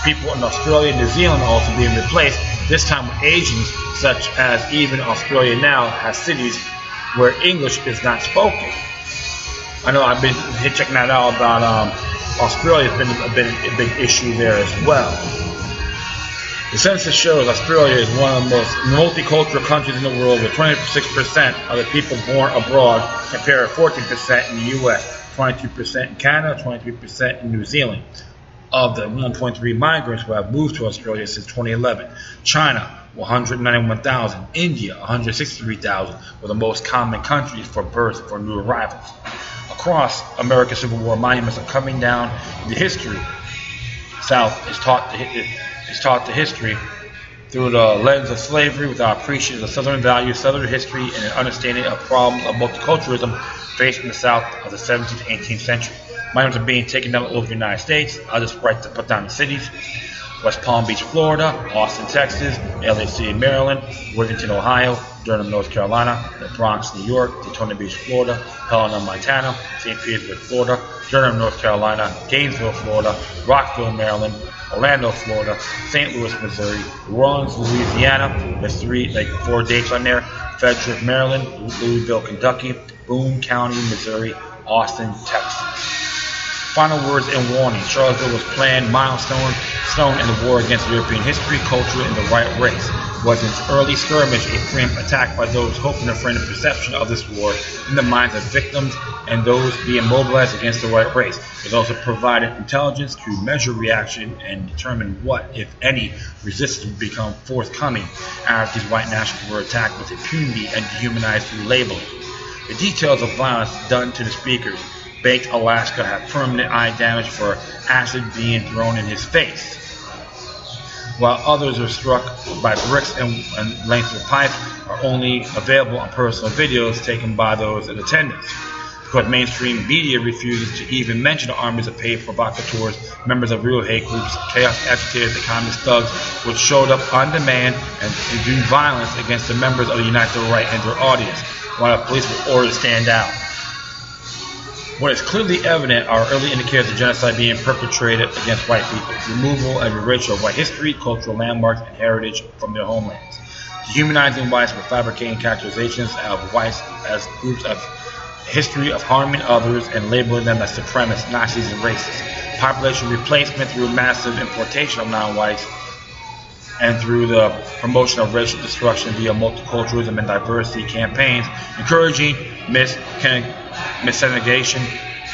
People in Australia and New Zealand are also being replaced, this time with Asians, such as even Australia now has cities where English is not spoken. I know I've been checking that out about Australia has been a big issue there as well. The census shows Australia is one of the most multicultural countries in the world, with 26% of the people born abroad compared to 14% in the US, 22% in Canada, 23% in New Zealand. Of the 1.3 migrants who have moved to Australia since 2011, China, 191,000, India, 163,000 were the most common countries for birth for new arrivals. Across American Civil War monuments are coming down into history. South is taught the history through the lens of slavery without appreciating the Southern values, Southern history, and an understanding of problems of multiculturalism faced in the South of the 17th and 18th century. Monuments are being taken down all over the United States. I'll just write to put down the cities: West Palm Beach, Florida; Austin, Texas; LA City, Maryland; Worthington, Ohio; Durham, North Carolina; the Bronx, New York; Daytona Beach, Florida; Helena, Montana; St. Petersburg, Florida; Durham, North Carolina; Gainesville, Florida; Rockville, Maryland; Orlando, Florida; St. Louis, Missouri; New Orleans, Louisiana. There's 4 dates on there: Frederick, Maryland; Louisville, Kentucky; Boone County, Missouri; Austin, Texas. Final words and warning: Charlottesville was planned milestone in the war against European history, culture, and the white race. Was its early skirmish a preempt attack by those hoping to frame the perception of this war in the minds of victims and those being mobilized against the white race. It also provided intelligence to measure reaction and determine what, if any, resistance would become forthcoming after these white nationalists were attacked with impunity and dehumanized through labeling. The details of violence done to the speakers: baked Alaska had permanent eye damage for acid being thrown in his face, while others were struck by bricks and lengths of pipe are only available on personal videos taken by those in attendance. because mainstream media refuses to even mention the armies of paid provocateurs, members of real hate groups, chaos agitators, and communist thugs, which showed up on demand and do violence against the members of the United Right and their audience, while the police were ordered to stand down. What is clearly evident are early indicators of genocide being perpetrated against white people, removal and erasure of white history, cultural landmarks, and heritage from their homelands, dehumanizing whites with fabricating characterizations of whites as groups of history of harming others and labeling them as supremacists, Nazis, and racists, population replacement through massive importation of non-whites, and through the promotion of racial destruction via multiculturalism and diversity campaigns, encouraging miscegenation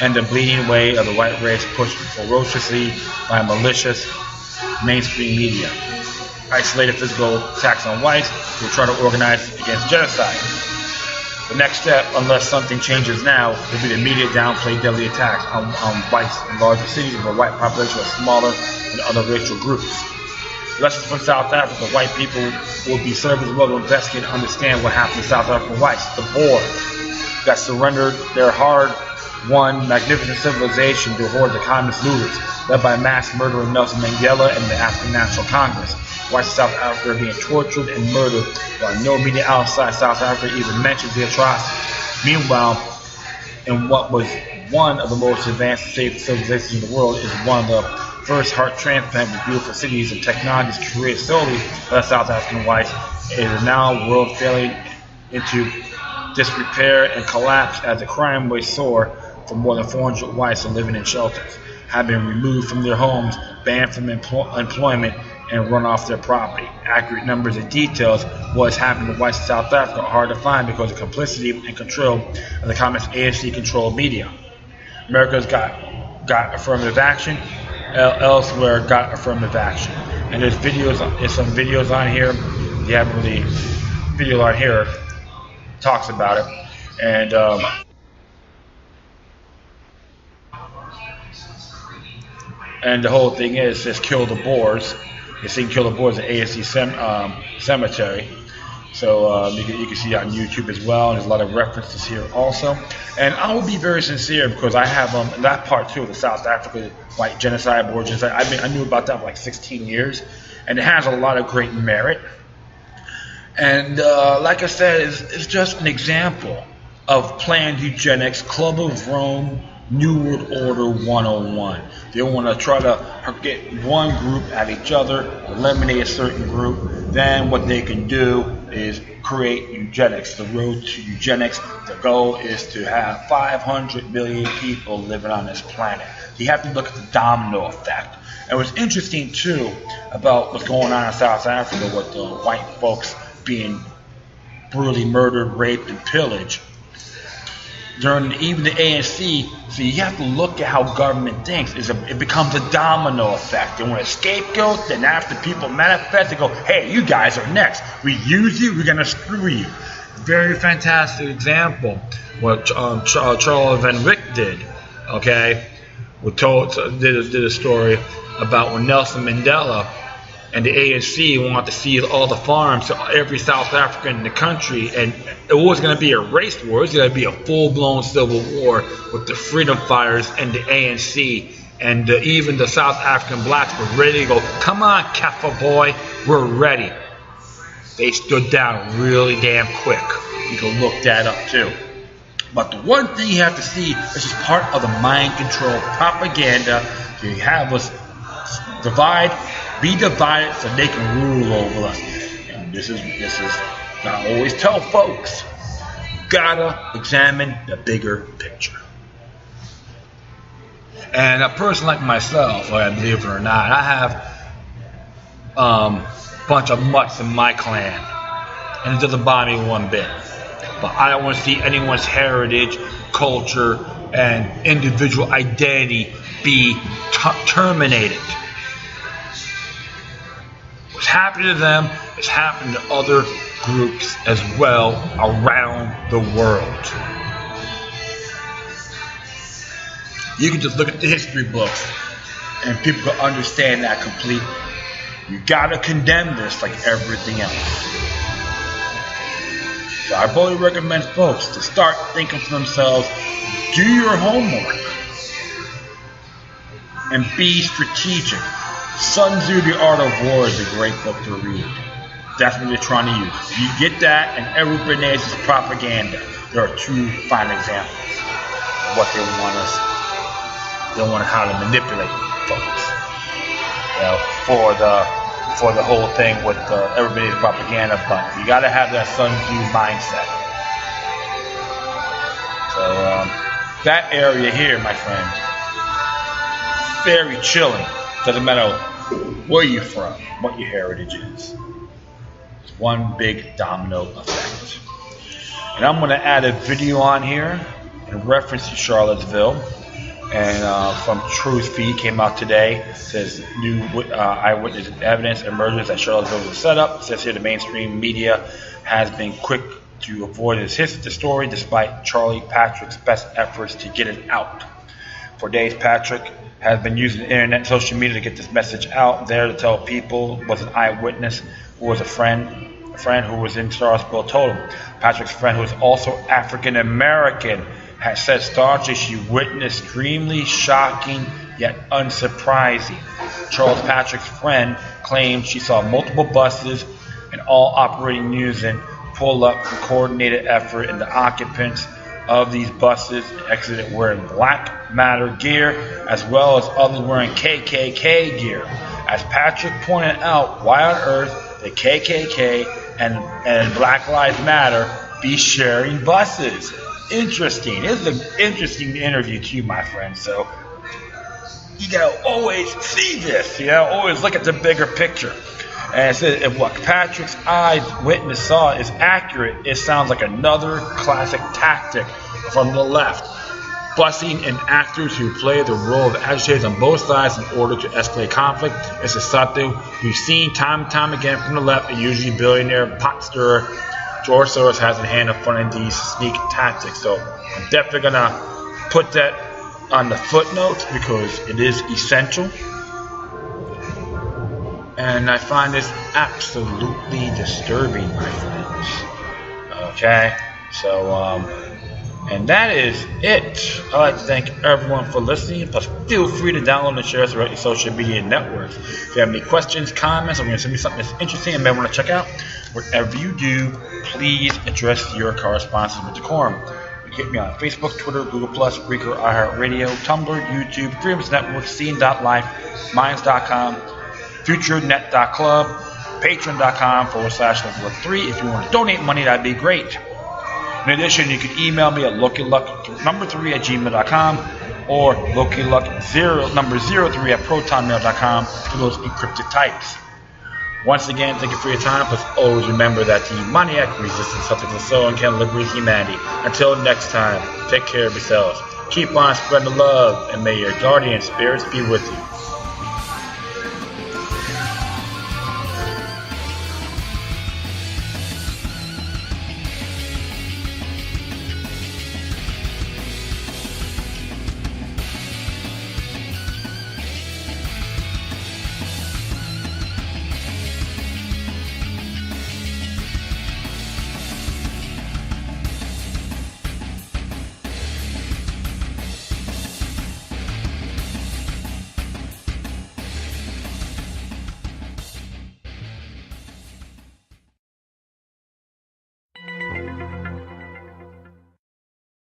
and the bleeding way of the white race pushed ferociously by malicious mainstream media. Isolated physical attacks on whites who try to organize against genocide. The next step, unless something changes now, will be the immediate downplay deadly attacks on whites in larger cities where white population is smaller than other racial groups. Lessons from South Africa: white people will be served as well to investigate and understand what happened to South African whites, the Boers, that surrendered their hard-won, magnificent civilization to hordes of communist looters, led by mass murderer Nelson Mandela and the African National Congress. Whites in South Africa are being tortured and murdered, while no media outside South Africa even mentions the atrocities. Meanwhile, in what was one of the most advanced and safe civilizations in the world, is one of the first heart transplant with beautiful cities and technologies created solely by the South African whites, it is now a world failing into disrepair and collapse as the crime rate soar for more than 400 whites are living in shelters, have been removed from their homes, banned from employment, and run off their property. Accurate numbers and details of what has happened to whites in South Africa are hard to find because of the complicity and control of the communist ANC-controlled media. America's got affirmative action, elsewhere got affirmative action. And there's some videos on here. You have the video on here talks about it, and the whole thing is just kill the Boers. You see Kill the Boers at ANC cemetery. So you can see it on YouTube as well. There's a lot of references here also. And I will be very sincere because I have that part too, the South Africa white genocide, Boer genocide. I knew about that for like 16 years, and it has a lot of great merit. And like I said, it's just an example of planned eugenics, Club of Rome, New World Order 101. They want to try to get one group at each other, eliminate a certain group. Then what they can do is create eugenics, the road to eugenics. The goal is to have 500 million people living on this planet. You have to look at the domino effect. And what's interesting too about what's going on in South Africa with the white folks being brutally murdered, raped, and pillaged during even the ANC. So you have to look at how government thinks. It becomes a domino effect. They want a scapegoat, then after people manifest, they go, hey, you guys are next. We use you, we're going to screw you. Very fantastic example what Charles Van Wyck did, okay? Did a story about when Nelson Mandela and the ANC wanted to seize all the farms to every South African in the country, and it was going to be a race war. It was going to be a full-blown civil war with the freedom fighters and the ANC, and even the South African blacks were ready to go, come on, Kaffir boy, we're ready. They stood down really damn quick. You can look that up too. But the one thing you have to see, this is part of the mind control propaganda. You have us be divided so they can rule over us. And this is I always tell folks, you gotta examine the bigger picture. And a person like myself, believe it or not, I have a bunch of mutts in my clan, and it doesn't bother me one bit. But I don't want to see anyone's heritage, culture, and individual identity be terminated. What's happening to them is happening to other groups as well around the world. You can just look at the history books and people can understand that completely. You gotta condemn this like everything else. So I boldly recommend folks to start thinking for themselves, Do your homework and be strategic. Sun Tzu, The Art of War is a great book to read. That's what they're trying to use. You get that and Edward Bernays' propaganda. There are two fine examples of what they want us. They want how to manipulate folks. You know, for the whole thing with Edward Bernays' propaganda fund. You got to have that Sun Tzu mindset. So that area here, my friends, very chilling. Doesn't matter where you're from, what your heritage is. It's one big domino effect. And I'm going to add a video on here in reference to Charlottesville. And from Truth Feed came out today. It says new eyewitness evidence emerges that Charlottesville was a setup. It says here the mainstream media has been quick to avoid the story despite Charlie Patrick's best efforts to get it out. For days, Patrick has been using the internet and social media to get this message out there to tell people was an eyewitness who was a friend who was in Charlottesville told him. Patrick's friend, who is also African American, has said staunchly she witnessed extremely shocking yet unsurprising. Charles Patrick's friend claimed she saw multiple buses and all operating unison pull up in coordinated effort, and the occupants of these buses exited wearing Black Matter gear as well as others wearing KKK gear. As Patrick pointed out, why on earth the KKK and Black Lives Matter be sharing buses? Interesting. This is an interesting interview too, my friend. So you gotta always see this, you know, always look at the bigger picture. And it says if what Patrick's eyewitness saw is accurate, it sounds like another classic tactic from the left. Busing in actors who play the role of agitators on both sides in order to escalate conflict. This is something we've seen time and time again from the left, and usually billionaire pot stirrer George Soros has in hand of funding these sneak tactics. So I'm definitely going to put that on the footnotes because it is essential. And I find this absolutely disturbing, my friends. Okay, so and that is it. I'd like to thank everyone for listening. Plus, feel free to download and share us throughout your social media networks. If you have any questions, comments, or you want to send me something that's interesting and may want to check out, whatever you do, please address your correspondences with decorum. You can hit me on Facebook, Twitter, Google+, Breaker, iHeartRadio, Tumblr, YouTube, Freedom's Network, Scene.life, Minds.com, FutureNet.club, Patreon.com/level3. If you want to donate money, that'd be great. In addition, you can email me at LokiLuck3@gmail.com or LokiLuck03@protonmail.com for those encrypted types. Once again, thank you for your time. Plus, always remember that the demoniac resistance something to the soul and can liberate humanity. Until next time, take care of yourselves. Keep on spreading the love, and may your guardian spirits be with you.